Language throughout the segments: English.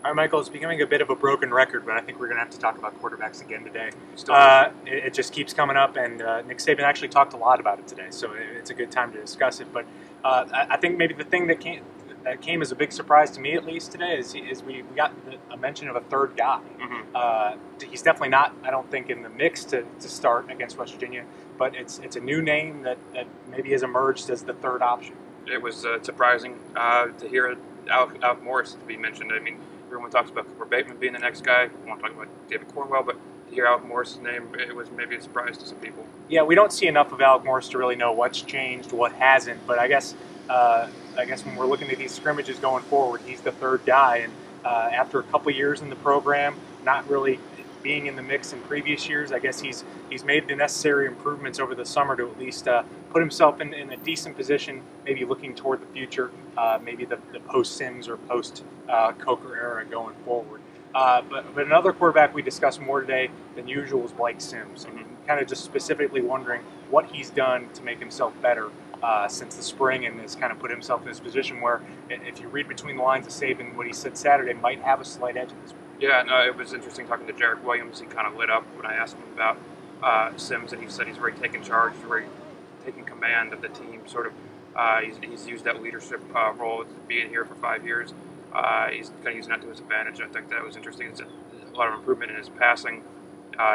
All right, Michael, it's becoming a bit of a broken record, but I think we're going to have to talk about quarterbacks again today. It just keeps coming up, and Nick Saban actually talked a lot about it today, so it's a good time to discuss it. But I think maybe the thing that came as a big surprise to me, at least today, is we got a mention of a third guy. He's definitely not, I don't think, in the mix to start against West Virginia, but it's a new name that maybe has emerged as the third option. It was surprising to hear Alec Morris to be mentioned. I mean, everyone talks about Cooper Bateman being the next guy. I won't talk about David Cornwell, but to hear Alec Morris' name, it was maybe a surprise to some people. Yeah, we don't see enough of Alec Morris to really know what's changed, what hasn't. But I guess when we're looking at these scrimmages going forward, he's the third guy. And after a couple years in the program, not really being in the mix in previous years, I guess he's made the necessary improvements over the summer to at least put himself in a decent position, maybe looking toward the future, maybe the post-Sims or post-Coker era going forward. But another quarterback we discussed more today than usual is Blake Sims. And kind of just specifically wondering what he's done to make himself better since the spring, and has kind of put himself in this position where, if you read between the lines of Saban, what he said Saturday might have a slight edge in this. Yeah, no, it was interesting talking to Jarek Williams. He kind of lit up when I asked him about Sims, and he said he's already taken charge, he's already taken command of the team. Sort of, he's used that leadership role, being here for 5 years. He's kind of using that to his advantage. I think that was interesting. It's a lot of improvement in his passing,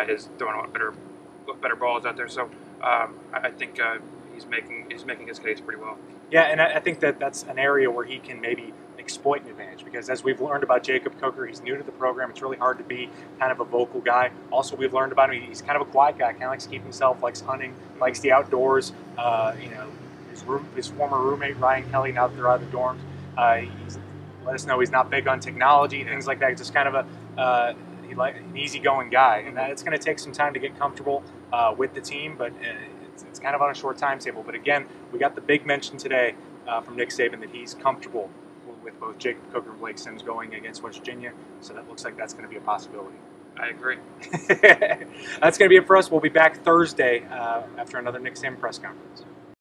his throwing a lot better balls out there. So I think he's making his case pretty well. Yeah, and I think that's an area where he can maybe exploit an advantage, because as we've learned about Jacob Coker, he's new to the program. It's really hard to be kind of a vocal guy. Also, we've learned about him, he's kind of a quiet guy, kind of likes to keep himself, likes hunting, likes the outdoors. His former roommate, Ryan Kelly, now that they're out of the dorms, he's let us know he's not big on technology, things like that. He's just kind of an easygoing guy, and it's going to take some time to get comfortable with the team, but it's kind of on a short timetable. But again, we got the big mention today from Nick Saban that he's comfortable with both Jacob Coker and Blake Sims going against West Virginia, so that looks like that's going to be a possibility. I agree. That's going to be it for us. We'll be back Thursday after another Nick Saban press conference.